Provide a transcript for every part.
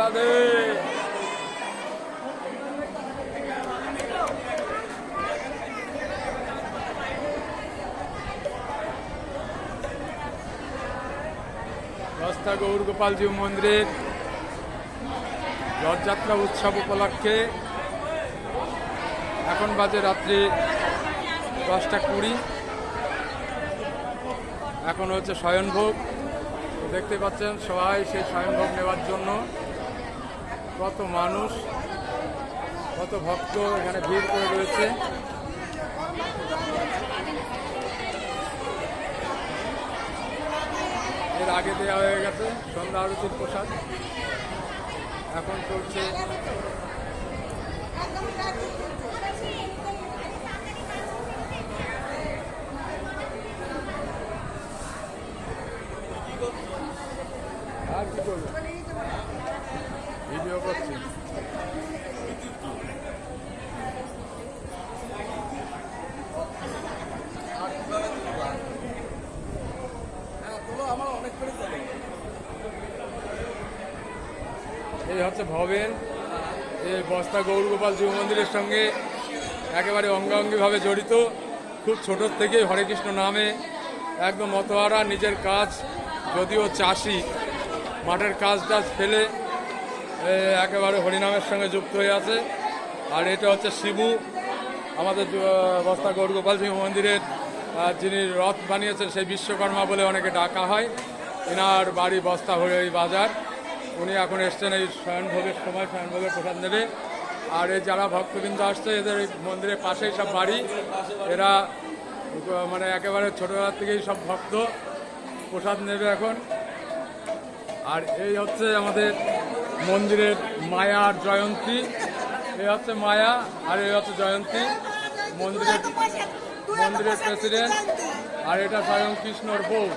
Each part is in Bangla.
রাধে। বস্তা গৌর গোপালজি মন্দিরের রথযাত্রা উৎসব উপলক্ষে এখন বাজে রাত্রি 10:20। এখন হচ্ছে শয়নভোগ। দেখতে পাচ্ছেন সবাই সেই শয়নভোগ নেওয়ার জন্য কত মানুষ, কত ভক্ত এখানে ভিড় করে রয়েছে। এর আগে দেওয়া হয়ে গেছে সন্ধ্যা আরতির প্রসাদ, এখন চলছে আর কি করবো, ভিডিও করছি। এই হচ্ছে ভবেন, এই বস্তা গৌর গোপাল শিব মন্দিরের সঙ্গে একেবারে অঙ্গাঙ্গিভাবে জড়িত। খুব ছোটোর থেকেই হরে কৃষ্ণ নামে একদম মতোয়ারা। নিজের কাজ, যদিও চাষি, মাঠের কাজ টাজ ফেলে একেবারে হরিনামের সঙ্গে যুক্ত হয়ে আছে। আর এটা হচ্ছে শিবু, আমাদের বস্তা গৌর গোপাল শিব মন্দিরের যিনি রথ বানিয়েছেন সেই বিশ্বকর্মা বলে অনেকে ডাকা হয়। এনার বাড়ি বস্তা হয়ে বাজার। উনি এখন এসছেন এই শয়নভোগের সময়, শয়নভোগের প্রসাদ নেবে। আর এই যারা ভক্তবৃন্দ আসছে এদের এই মন্দিরের পাশেই সব বাড়ি, এরা মানে একেবারে ছোটোবেলার থেকেই সব ভক্ত, প্রসাদ নেবে এখন। আর এই হচ্ছে আমাদের মন্দিরের মায়ার জয়ন্তী। এই হচ্ছে মায়া আর এই হচ্ছে জয়ন্তী, মন্দিরের প্রেসিডেন্ট। আর এটা স্বয়ং কৃষ্ণর বউ।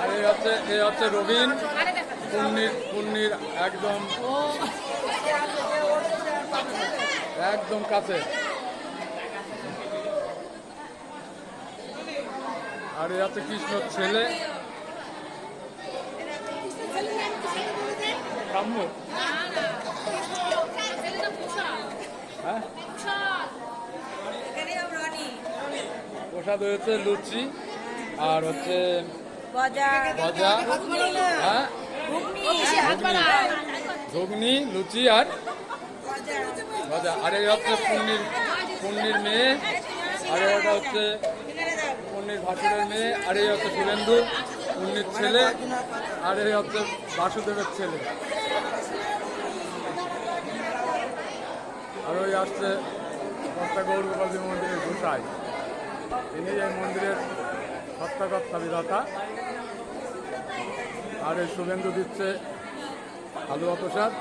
আর এই হচ্ছে রবীন, পুণ্যির একদম কাছে। আর এই হচ্ছে কৃষ্ণর ছেলে হ্যাঁ, প্রসাদ হয়েছে লুচি আর হচ্ছে গজা, হ্যাঁ ঘুগনি, লুচি আর গজা। আর এই হচ্ছে পুণ্যির মেয়ে, আর এটা হচ্ছে পুণ্যির ভাসুরের মেয়ে। আর এই হচ্ছে শুভেন্দু, পুণ্যির ছেলে। আর এই হচ্ছে বাসুদেবের ছেলে। আর ওই আসছে বস্তা গৌর গোপাল শিব মন্দিরের গোসাই, ইনি এই মন্দিরের হত্যাকর্তা বিধাতা। আর এই শুভেন্দু দিচ্ছে হালুয়া প্রসাদ।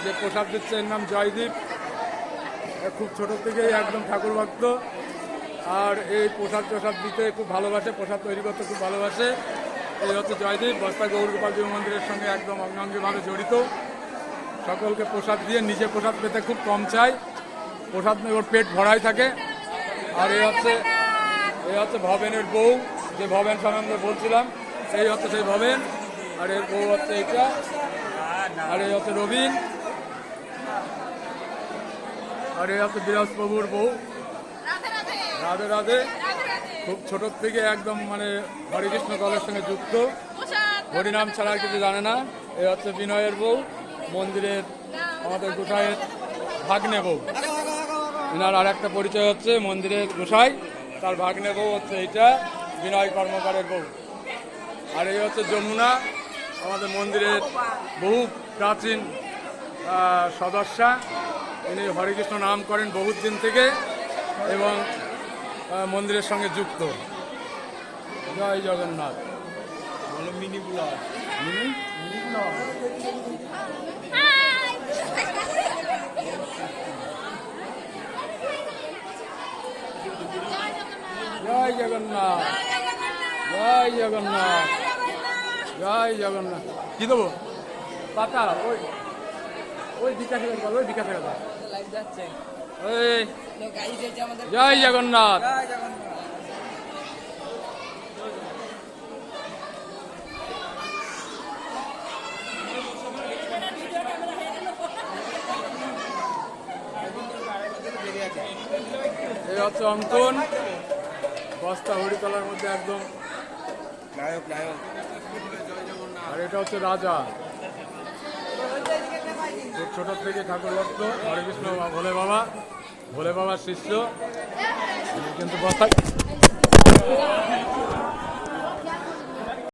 যে প্রসাদ দিচ্ছে এর নাম জয়দীপ। খুব ছোটোর থেকেই একদম ঠাকুর ভক্ত। আর এই প্রসাদ দিতে খুব ভালোবাসে, প্রসাদ তৈরি করতে খুব ভালোবাসে। এই হচ্ছে জয়দীপ, বস্তা গৌর গোপাল শিব মন্দিরের সঙ্গে একদম অঙ্গাঙ্গিভাবে জড়িত। সকলকে প্রসাদ দিয়ে নিজে প্রসাদ পেতে খুব কম চায়, প্রসাদ নিয়ে ওর পেট ভরাই থাকে। আর এই হচ্ছে ভবেনের বউ, যে ভবেন সম্বন্ধে বলছিলাম, এই হচ্ছে সেই ভবেন। আর এর বউ হচ্ছে এইটা। আর এই হচ্ছে রবীন। আর এই হচ্ছে বিরাজ প্রভুর বউ। রাধে রাধে। খুব ছোটোর থেকে একদম মানে হরিকৃষ্ণ দলের সঙ্গে যুক্ত, হরিনাম ছাড়া আর কিছু জানে না। এই হচ্ছে বিনয়ের বউ, মন্দিরের আমাদের গোসাইয়ের ভাগ্নে বউ। এনার আর একটা পরিচয় হচ্ছে মন্দিরের গোসাই, তার ভাগ্নে বউ হচ্ছে এইটা বিনয় কর্মকারের বউ। আর এই হচ্ছে যমুনা, আমাদের মন্দিরের বহু প্রাচীন সদস্যা। ইনি হরিকৃষ্ণ নাম করেন বহুত দিন থেকে এবং মন্দিরের সঙ্গে যুক্ত। জয় জগন্নাথ। বলো mini blog, mini blog. Jagannath, জয় জগন্নাথ, জয় জগন্নাথ। কি দেবো পাতা? ওই ওই বিকাশে বল, ওই বিকাশে কথা। ওই জয় জগন্নাথ। এই হচ্ছে অঙ্কন, বস্তা হরিতলার মধ্যে একদম নায়ক নায়ক। আর এটা হচ্ছে রাজা, ছোট থেকে ঠাকুর ভক্ত, হরে কৃষ্ণ ভোলে বাবার শিষ্য, কিন্তু বস্তা